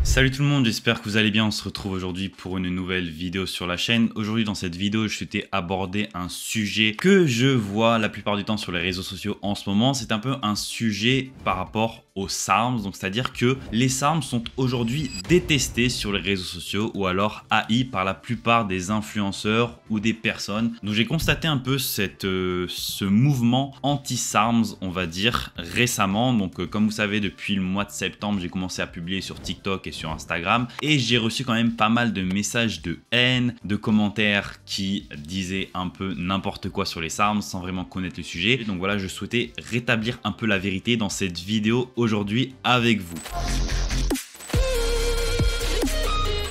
Salut tout le monde, j'espère que vous allez bien. On se retrouve aujourd'hui pour une nouvelle vidéo sur la chaîne. Aujourd'hui dans cette vidéo, je souhaitais aborder un sujet que je vois la plupart du temps sur les réseaux sociaux en ce moment. C'est un peu un sujet par rapport aux SARMs, donc c'est-à-dire que les SARMs sont aujourd'hui détestés sur les réseaux sociaux ou alors haïs par la plupart des influenceurs ou des personnes. Donc j'ai constaté un peu ce mouvement anti-SARMs, on va dire, récemment. Donc comme vous savez, depuis le mois de septembre, j'ai commencé à publier sur TikTok et sur Instagram et j'ai reçu quand même pas mal de messages de haine, de commentaires qui disaient un peu n'importe quoi sur les SARMs sans vraiment connaître le sujet. Donc voilà, je souhaitais rétablir un peu la vérité dans cette vidéo aujourd'hui avec vous.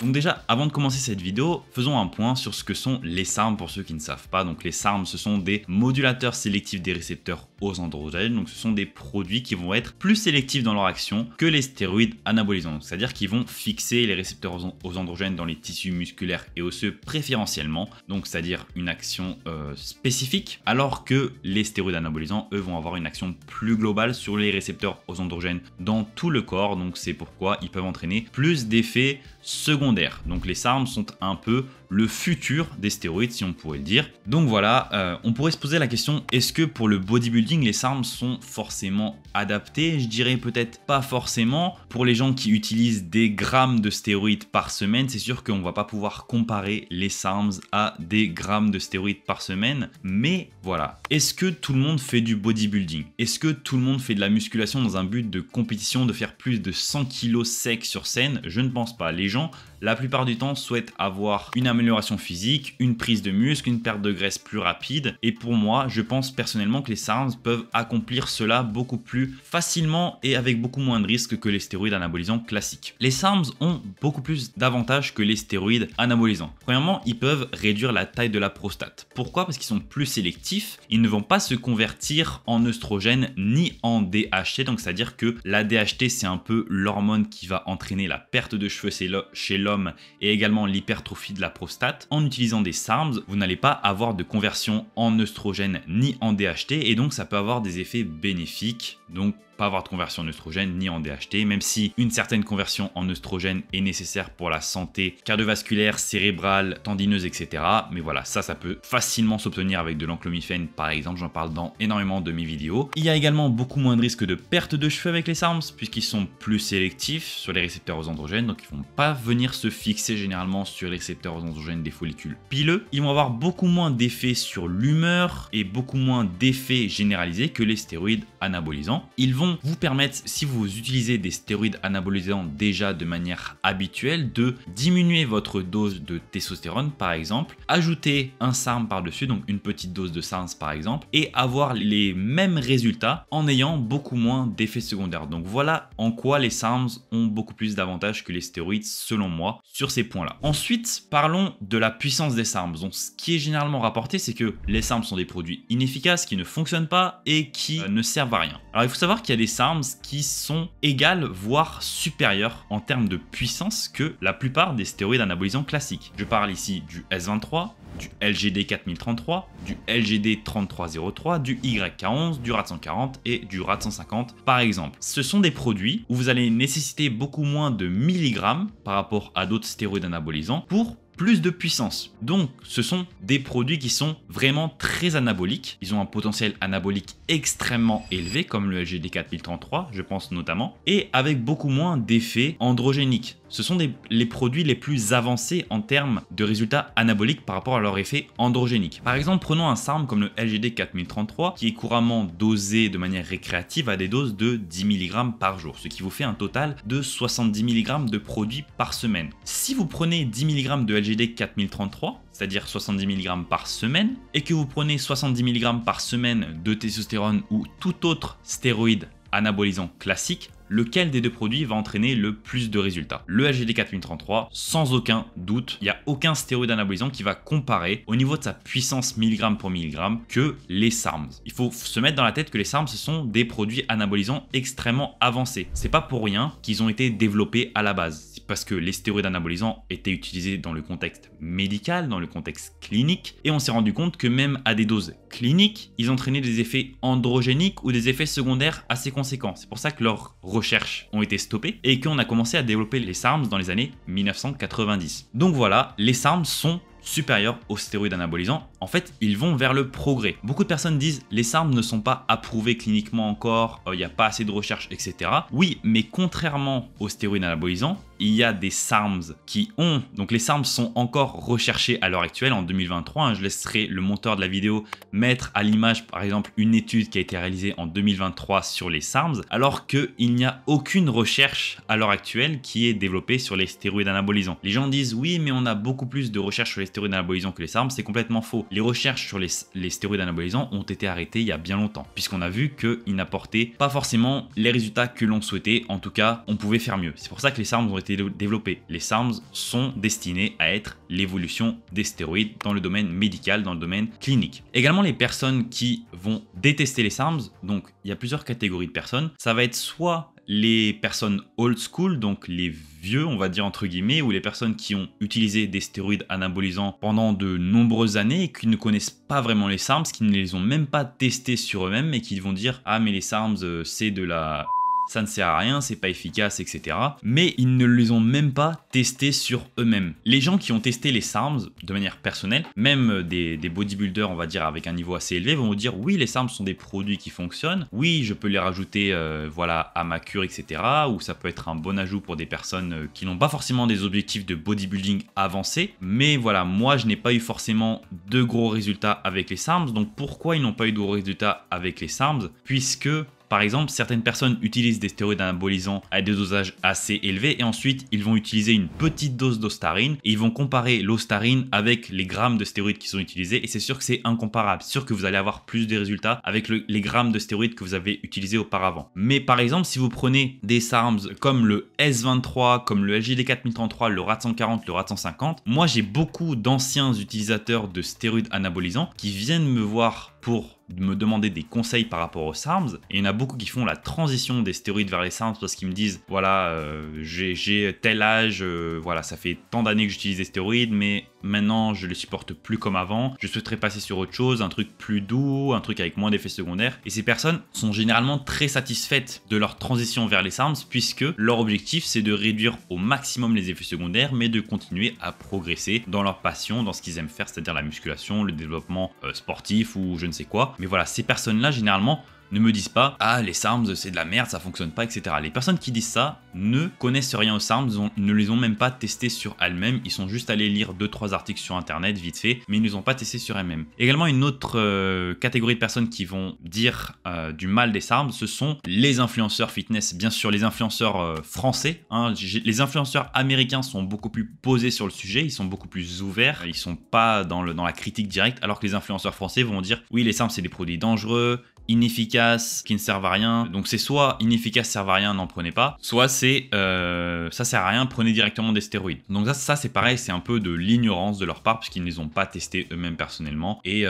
Donc déjà, avant de commencer cette vidéo, faisons un point sur ce que sont les SARMs pour ceux qui ne savent pas. Donc les SARMs, ce sont des modulateurs sélectifs des récepteurs aux androgènes. Donc ce sont des produits qui vont être plus sélectifs dans leur action que les stéroïdes anabolisants. C'est-à-dire qu'ils vont fixer les récepteurs aux androgènes dans les tissus musculaires et osseux préférentiellement. Donc c'est-à-dire une action spécifique. Alors que les stéroïdes anabolisants, eux, vont avoir une action plus globale sur les récepteurs aux androgènes dans tout le corps. Donc c'est pourquoi ils peuvent entraîner plus d'effets secondaires. Donc les SARMs sont un peu le futur des stéroïdes, si on pourrait le dire. Donc voilà, on pourrait se poser la question, est-ce que pour le bodybuilding, les SARMs sont forcément adaptés? Je dirais peut-être pas forcément. Pour les gens qui utilisent des grammes de stéroïdes par semaine, c'est sûr qu'on va pas pouvoir comparer les SARMs à des grammes de stéroïdes par semaine. Mais voilà, est-ce que tout le monde fait du bodybuilding? Est-ce que tout le monde fait de la musculation dans un but de compétition, de faire plus de 100 kg secs sur scène? Je ne pense pas. Les gens, la plupart du temps, souhaitent avoir une amélioration physique, une prise de muscle, une perte de graisse plus rapide. Et pour moi, je pense personnellement que les SARMs peuvent accomplir cela beaucoup plus facilement et avec beaucoup moins de risques que les stéroïdes anabolisants classiques. Les SARMs ont beaucoup plus d'avantages que les stéroïdes anabolisants. Premièrement, ils peuvent réduire la taille de la prostate. Pourquoi? Parce qu'ils sont plus sélectifs. Ils ne vont pas se convertir en œstrogène ni en DHT. Donc c'est-à-dire que la DHT, c'est un peu l'hormone qui va entraîner la perte de cheveux chez l'homme et également l'hypertrophie de la prostate. En utilisant des SARMs, vous n'allez pas avoir de conversion en œstrogène ni en DHT et donc ça peut avoir des effets bénéfiques. Donc pas avoir de conversion en œstrogène ni en DHT, même si une certaine conversion en œstrogène est nécessaire pour la santé cardiovasculaire, cérébrale, tendineuse, etc. Mais voilà, ça peut facilement s'obtenir avec de l'enclomifène par exemple, j'en parle dans énormément de mes vidéos. Il y a également beaucoup moins de risques de perte de cheveux avec les SARMs puisqu'ils sont plus sélectifs sur les récepteurs aux androgènes, donc ils vont pas venir se fixer généralement sur les récepteurs aux androgènes des follicules pileux. Ils vont avoir beaucoup moins d'effets sur l'humeur et beaucoup moins d'effets généralisés que les stéroïdes anabolisants. Ils vont vous permettre, si vous utilisez des stéroïdes anabolisants déjà de manière habituelle, de diminuer votre dose de testostérone par exemple, ajouter un SARM par-dessus, donc une petite dose de SARMs par exemple, et avoir les mêmes résultats en ayant beaucoup moins d'effets secondaires. Donc voilà en quoi les SARMs ont beaucoup plus d'avantages que les stéroïdes selon moi sur ces points-là. Ensuite, parlons de la puissance des SARMs. Donc ce qui est généralement rapporté, c'est que les SARMs sont des produits inefficaces, qui ne fonctionnent pas et qui ne servent à rien. Alors il faut savoir qu'il y a des SARMs qui sont égales, voire supérieures en termes de puissance que la plupart des stéroïdes anabolisants classiques. Je parle ici du S23, du LGD 4033, du LGD 3303, du YK11, du RAD 140 et du RAD 150 par exemple. Ce sont des produits où vous allez nécessiter beaucoup moins de milligrammes par rapport à d'autres stéroïdes anabolisants pour plus de puissance. Donc ce sont des produits qui sont vraiment très anaboliques. Ils ont un potentiel anabolique extrêmement élevé comme le LGD 4033 je pense notamment, et avec beaucoup moins d'effets androgéniques. Ce sont les produits les plus avancés en termes de résultats anaboliques par rapport à leur effet androgénique. Par exemple, prenons un SARM comme le LGD 4033 qui est couramment dosé de manière récréative à des doses de 10 mg par jour, ce qui vous fait un total de 70 mg de produits par semaine. Si vous prenez 10 mg de LGD 4033, c'est-à-dire 70 mg par semaine, et que vous prenez 70 mg par semaine de testostérone ou tout autre stéroïde anabolisant classique, lequel des deux produits va entraîner le plus de résultats? Le LGD 4033, sans aucun doute, il n'y a aucun stéroïde anabolisant qui va comparer au niveau de sa puissance milligramme pour milligramme que les SARMs. Il faut se mettre dans la tête que les SARMs, ce sont des produits anabolisants extrêmement avancés. C'est pas pour rien qu'ils ont été développés à la base. parce que les stéroïdes anabolisants étaient utilisés dans le contexte médical, dans le contexte clinique, et on s'est rendu compte que même à des doses cliniques, ils entraînaient des effets androgéniques ou des effets secondaires assez conséquents. C'est pour ça que leurs recherches ont été stoppées et qu'on a commencé à développer les SARMs dans les années 1990. Donc voilà, les SARMs sont supérieurs aux stéroïdes anabolisants. En fait, ils vont vers le progrès. Beaucoup de personnes disent les SARMs ne sont pas approuvés cliniquement encore, il n'y a pas assez de recherche, etc. Oui, mais contrairement aux stéroïdes anabolisants, il y a des SARMs qui ont... Donc les SARMs sont encore recherchés à l'heure actuelle, en 2023. Je laisserai le monteur de la vidéo mettre à l'image, par exemple, une étude qui a été réalisée en 2023 sur les SARMs, alors qu'il n'y a aucune recherche à l'heure actuelle qui est développée sur les stéroïdes anabolisants. Les gens disent oui, mais on a beaucoup plus de recherches sur les stéroïdes anabolisants que les SARMs. C'est complètement faux. Les recherches sur les stéroïdes anabolisants ont été arrêtées il y a bien longtemps, puisqu'on a vu qu'ils n'apportaient pas forcément les résultats que l'on souhaitait. En tout cas, on pouvait faire mieux. C'est pour ça que les SARMs ont été développés. Les SARMs sont destinés à être l'évolution des stéroïdes dans le domaine médical, dans le domaine clinique. Également, les personnes qui vont détester les SARMs, donc il y a plusieurs catégories de personnes. Ça va être soit les personnes old school, donc les vieux, on va dire entre guillemets, ou les personnes qui ont utilisé des stéroïdes anabolisants pendant de nombreuses années et qui ne connaissent pas vraiment les SARMs, qui ne les ont même pas testés sur eux-mêmes et qui vont dire « Ah mais les SARMs c'est de la... » ça ne sert à rien, c'est pas efficace, etc. Mais ils ne les ont même pas testés sur eux-mêmes. Les gens qui ont testé les SARMs de manière personnelle, même des bodybuilders, on va dire, avec un niveau assez élevé, vont vous dire oui, les SARMs sont des produits qui fonctionnent, oui, je peux les rajouter voilà, à ma cure, etc. Ou ça peut être un bon ajout pour des personnes qui n'ont pas forcément des objectifs de bodybuilding avancés. Mais voilà, moi, je n'ai pas eu forcément de gros résultats avec les SARMs. Donc pourquoi ils n'ont pas eu de gros résultats avec les SARMs? Puisque par exemple, certaines personnes utilisent des stéroïdes anabolisants à des dosages assez élevés et ensuite ils vont utiliser une petite dose d'ostarine et ils vont comparer l'ostarine avec les grammes de stéroïdes qui sont utilisés et c'est sûr que c'est incomparable. C'est sûr que vous allez avoir plus de résultats avec les grammes de stéroïdes que vous avez utilisés auparavant. Mais par exemple, si vous prenez des SARMs comme le S23, comme le LGD 4033, le RAD 140, le RAD 150, moi j'ai beaucoup d'anciens utilisateurs de stéroïdes anabolisants qui viennent me voir pour me demander des conseils par rapport aux SARMs et il y en a beaucoup qui font la transition des stéroïdes vers les SARMs parce qu'ils me disent voilà j'ai tel âge, voilà ça fait tant d'années que j'utilise des stéroïdes mais maintenant je les supporte plus comme avant, je souhaiterais passer sur autre chose, un truc plus doux, un truc avec moins d'effets secondaires et ces personnes sont généralement très satisfaites de leur transition vers les SARMs puisque leur objectif c'est de réduire au maximum les effets secondaires mais de continuer à progresser dans leur passion, dans ce qu'ils aiment faire, c'est-à-dire la musculation, le développement sportif ou je ne sais quoi. Mais voilà, ces personnes-là, généralement, ne me disent pas « Ah, les SARMs, c'est de la merde, ça fonctionne pas, etc. » Les personnes qui disent ça ne connaissent rien aux SARMs, ne les ont même pas testés sur elles-mêmes. Ils sont juste allés lire 2-3 articles sur Internet, vite fait, mais ils ne les ont pas testés sur elles-mêmes. Également, une autre catégorie de personnes qui vont dire du mal des SARMs, ce sont les influenceurs fitness. Bien sûr, les influenceurs français. Hein, les influenceurs américains sont beaucoup plus posés sur le sujet, ils sont beaucoup plus ouverts, ils sont pas dans la critique directe, alors que les influenceurs français vont dire « Oui, les SARMs, c'est des produits dangereux, inefficaces, qui ne servent à rien. » Donc c'est soit inefficace, servent à rien, n'en prenez pas, soit c'est ça sert à rien, prenez directement des stéroïdes. Donc ça c'est pareil, c'est un peu de l'ignorance de leur part puisqu'ils ne les ont pas testés eux-mêmes personnellement et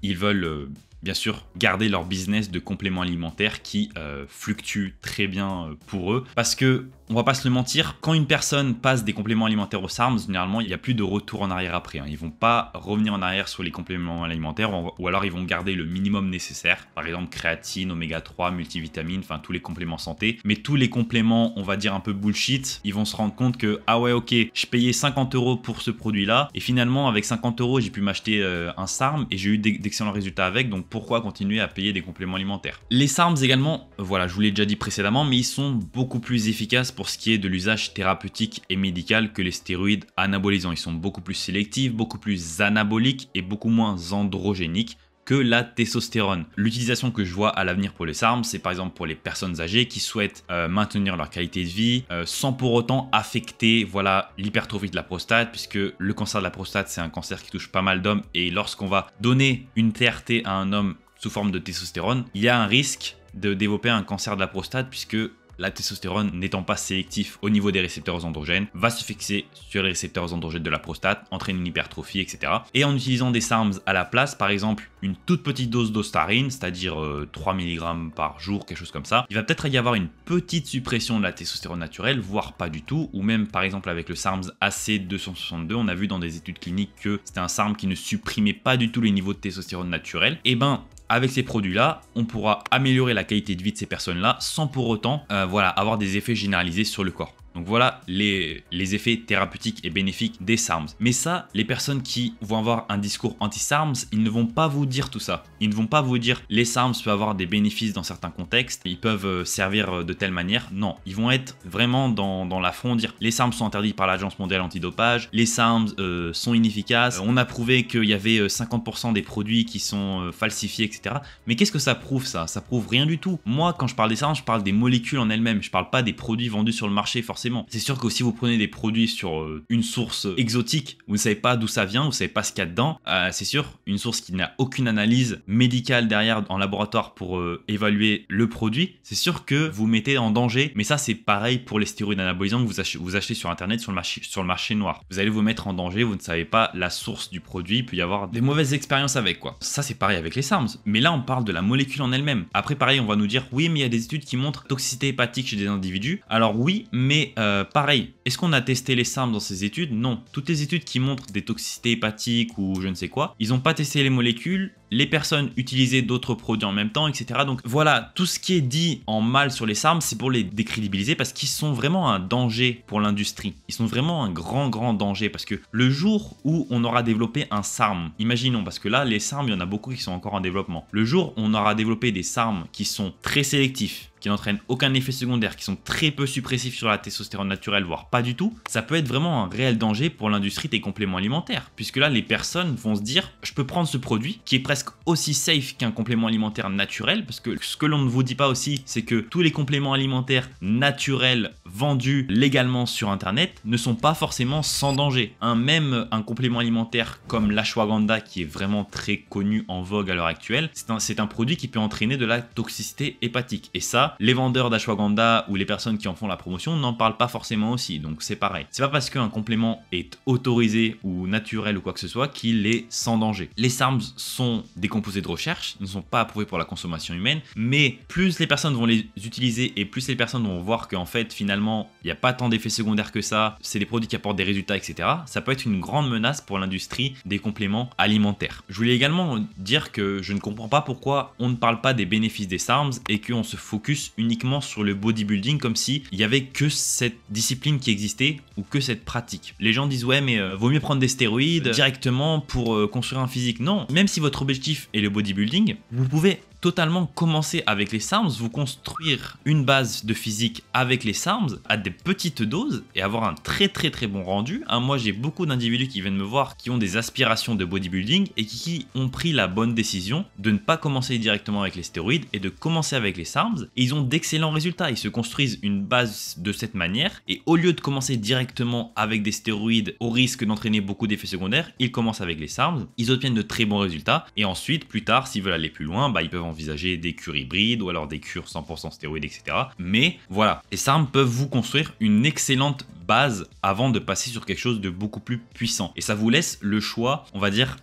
ils veulent bien sûr garder leur business de compléments alimentaires qui fluctue très bien pour eux parce que on va pas se le mentir, quand une personne passe des compléments alimentaires aux SARMs, généralement il n'y a plus de retour en arrière après. Ils vont pas revenir en arrière sur les compléments alimentaires ou alors ils vont garder le minimum nécessaire. Par exemple créatine, oméga 3, multivitamines, enfin tous les compléments santé. Mais tous les compléments, on va dire un peu bullshit, ils vont se rendre compte que ah ouais ok, je payais 50 € pour ce produit là et finalement avec 50 € j'ai pu m'acheter un SARM et j'ai eu d'excellents résultats avec, donc pourquoi continuer à payer des compléments alimentaires? Les SARMs également, voilà je vous l'ai déjà dit précédemment, mais ils sont beaucoup plus efficaces pour ce qui est de l'usage thérapeutique et médical que les stéroïdes anabolisants. Ils sont beaucoup plus sélectifs, beaucoup plus anaboliques et beaucoup moins androgéniques que la testostérone. L'utilisation que je vois à l'avenir pour les SARMs, c'est par exemple pour les personnes âgées qui souhaitent maintenir leur qualité de vie sans pour autant affecter voilà, l'hypertrophie de la prostate, puisque le cancer de la prostate c'est un cancer qui touche pas mal d'hommes et lorsqu'on va donner une TRT à un homme sous forme de testostérone, il y a un risque de développer un cancer de la prostate puisque la testostérone n'étant pas sélectif au niveau des récepteurs androgènes, va se fixer sur les récepteurs androgènes de la prostate, entraîner une hypertrophie, etc. Et en utilisant des SARMs à la place, par exemple une toute petite dose d'ostarine, c'est-à-dire 3 mg par jour, quelque chose comme ça, il va peut-être y avoir une petite suppression de la testostérone naturelle, voire pas du tout, ou même par exemple avec le SARMs AC262, on a vu dans des études cliniques que c'était un SARM qui ne supprimait pas du tout les niveaux de testostérone naturelle. Et ben avec ces produits-là, on pourra améliorer la qualité de vie de ces personnes-là sans pour autant avoir des effets généralisés sur le corps. Donc voilà les effets thérapeutiques et bénéfiques des SARMs. Mais ça, les personnes qui vont avoir un discours anti-SARMs, ils ne vont pas vous dire tout ça. Ils ne vont pas vous dire les SARMs peuvent avoir des bénéfices dans certains contextes, ils peuvent servir de telle manière. Non, ils vont être vraiment dans l'affront, dire les SARMs sont interdits par l'Agence mondiale antidopage, les SARMs sont inefficaces, on a prouvé qu'il y avait 50% des produits qui sont falsifiés, etc. Mais qu'est-ce que ça prouve ça? Ça prouve rien du tout. Moi, quand je parle des SARMs, je parle des molécules en elles-mêmes, je parle pas des produits vendus sur le marché forcément. C'est sûr que si vous prenez des produits sur une source exotique, vous ne savez pas d'où ça vient, vous ne savez pas ce qu'il y a dedans, c'est sûr, une source qui n'a aucune analyse médicale derrière en laboratoire pour évaluer le produit, c'est sûr que vous mettez en danger. Mais ça, c'est pareil pour les stéroïdes anabolisants que vous achetez sur internet sur le marché noir. Vous allez vous mettre en danger, vous ne savez pas la source du produit, il peut y avoir des mauvaises expériences avec quoi. Ça, c'est pareil avec les SARMs. Mais là, on parle de la molécule en elle-même. Après, pareil, on va nous dire oui, mais il y a des études qui montrent toxicité hépatique chez des individus. Alors oui, mais pareil, est-ce qu'on a testé les SARMs dans ces études? Non. Toutes les études qui montrent des toxicités hépatiques ou je ne sais quoi, ils n'ont pas testé les molécules, les personnes utilisaient d'autres produits en même temps, etc. Donc voilà, tout ce qui est dit en mal sur les SARMs, c'est pour les décrédibiliser parce qu'ils sont vraiment un danger pour l'industrie. Ils sont vraiment un grand danger parce que le jour où on aura développé un SARM, imaginons, parce que là, les SARMs, il y en a beaucoup qui sont encore en développement. Le jour où on aura développé des SARMs qui sont très sélectifs, qui n'entraînent aucun effet secondaire, qui sont très peu suppressifs sur la testostérone naturelle, voire pas du tout, ça peut être vraiment un réel danger pour l'industrie des compléments alimentaires. Puisque là, les personnes vont se dire, je peux prendre ce produit qui est presque aussi safe qu'un complément alimentaire naturel, parce que ce que l'on ne vous dit pas aussi, c'est que tous les compléments alimentaires naturels vendus légalement sur internet ne sont pas forcément sans danger. Même un complément alimentaire comme l'ashwagandha, qui est vraiment très connu en vogue à l'heure actuelle, c'est un produit qui peut entraîner de la toxicité hépatique. Et ça, les vendeurs d'ashwagandha ou les personnes qui en font la promotion n'en parlent pas forcément aussi, donc c'est pareil. C'est pas parce qu'un complément est autorisé ou naturel ou quoi que ce soit qu'il est sans danger. Les SARMs sont des composés de recherche, ils ne sont pas approuvés pour la consommation humaine, mais plus les personnes vont les utiliser et plus les personnes vont voir qu'en fait finalement il n'y a pas tant d'effets secondaires que ça, c'est des produits qui apportent des résultats, etc. Ça peut être une grande menace pour l'industrie des compléments alimentaires. Je voulais également dire que je ne comprends pas pourquoi on ne parle pas des bénéfices des SARMs et qu'on se focus uniquement sur le bodybuilding comme si il y avait que cette discipline qui existait ou que cette pratique. Les gens disent ouais mais vaut mieux prendre des stéroïdes directement pour construire un physique. Non, même si votre objectif est le bodybuilding, vous pouvez totalement commencer avec les SARMs, vous construire une base de physique avec les SARMs à des petites doses et avoir un très bon rendu. Moi j'ai beaucoup d'individus qui viennent me voir qui ont des aspirations de bodybuilding et qui ont pris la bonne décision de ne pas commencer directement avec les stéroïdes et de commencer avec les SARMs et ils ont d'excellents résultats. Ils se construisent une base de cette manière et au lieu de commencer directement avec des stéroïdes au risque d'entraîner beaucoup d'effets secondaires, ils commencent avec les SARMs, ils obtiennent de très bons résultats et ensuite plus tard s'ils veulent aller plus loin, ils peuvent envisager des cures hybrides ou alors des cures 100% stéroïdes, etc. Mais voilà, les SARMs peuvent vous construire une excellente base avant de passer sur quelque chose de beaucoup plus puissant. Et ça vous laisse le choix, on va dire,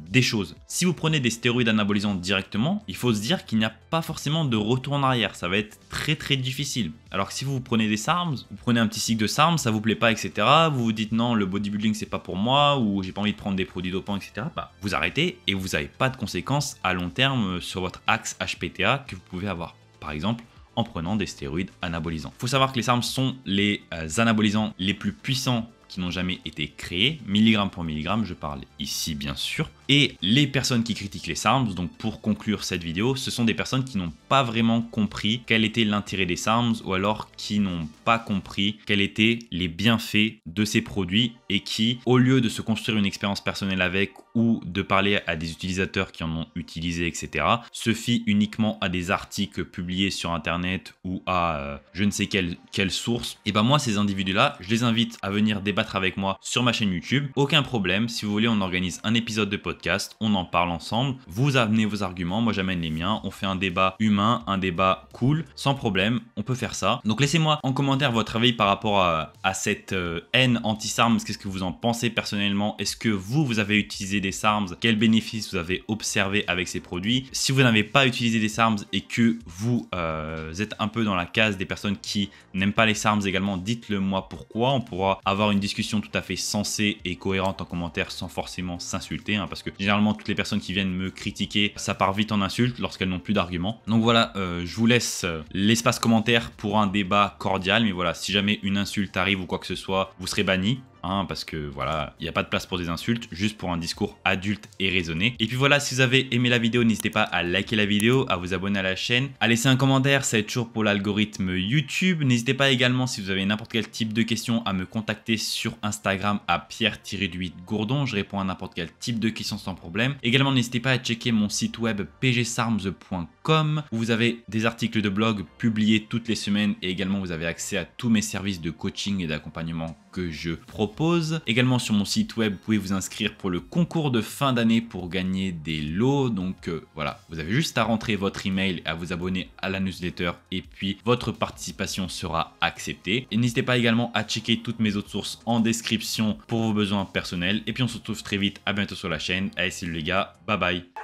des choses. Si vous prenez des stéroïdes anabolisants directement, il faut se dire qu'il n'y a pas forcément de retour en arrière. Ça va être très difficile. Alors que si vous prenez des SARMs, vous prenez un petit cycle de SARMs, ça vous plaît pas, etc. Vous vous dites non, le bodybuilding c'est pas pour moi ou j'ai pas envie de prendre des produits dopants, etc. Vous arrêtez et vous n'avez pas de conséquences à long terme sur votre axe HPTA que vous pouvez avoir. Par exemple, en prenant des stéroïdes anabolisants. Il faut savoir que les SARMs sont les anabolisants les plus puissants qui n'ont jamais été créés, milligramme pour milligramme, je parle ici bien sûr. Et les personnes qui critiquent les SARMs, donc pour conclure cette vidéo, ce sont des personnes qui n'ont pas vraiment compris quel était l'intérêt des SARMs ou alors qui n'ont pas compris quels étaient les bienfaits de ces produits et qui, au lieu de se construire une expérience personnelle avec ou de parler à des utilisateurs qui en ont utilisé, etc., se fie uniquement à des articles publiés sur Internet ou à je ne sais quelle source. Et ben moi, ces individus-là, je les invite à venir débattre avec moi sur ma chaîne YouTube. Aucun problème, si vous voulez, on organise un épisode de podcast, on en parle ensemble, vous amenez vos arguments, moi j'amène les miens, on fait un débat humain, un débat cool, sans problème, on peut faire ça. Donc laissez-moi en commentaire votre avis par rapport à cette haine anti-SARMS, qu'est-ce que vous en pensez personnellement? Est-ce que vous avez utilisé des SARMS? Quels bénéfices vous avez observé avec ces produits? Si vous n'avez pas utilisé des SARMS et que vous êtes un peu dans la case des personnes qui n'aiment pas les SARMS également, dites-le moi pourquoi. On pourra avoir une discussion tout à fait sensée et cohérente en commentaire sans forcément s'insulter, hein, parce que généralement toutes les personnes qui viennent me critiquer, ça part vite en insulte lorsqu'elles n'ont plus d'arguments. Donc voilà, je vous laisse l'espace commentaire pour un débat cordial, mais voilà, si jamais une insulte arrive ou quoi que ce soit, vous serez banni. Parce que voilà, il n'y a pas de place pour des insultes, juste pour un discours adulte et raisonné. Et puis voilà, si vous avez aimé la vidéo, n'hésitez pas à liker la vidéo, à vous abonner à la chaîne, à laisser un commentaire, ça aide toujours pour l'algorithme YouTube. N'hésitez pas également, si vous avez n'importe quel type de questions, à me contacter sur Instagram à Pierre-Gourdon. Je réponds à n'importe quel type de questions sans problème. Également, n'hésitez pas à checker mon site web pgsarms.com où vous avez des articles de blog publiés toutes les semaines et également vous avez accès à tous mes services de coaching et d'accompagnement que je propose. Également sur mon site web, vous pouvez vous inscrire pour le concours de fin d'année pour gagner des lots. Donc voilà, vous avez juste à rentrer votre email et à vous abonner à la newsletter et puis votre participation sera acceptée. Et n'hésitez pas également à checker toutes mes autres sources en description pour vos besoins personnels. Et puis on se retrouve très vite, à bientôt sur la chaîne. Allez, salut les gars, bye bye.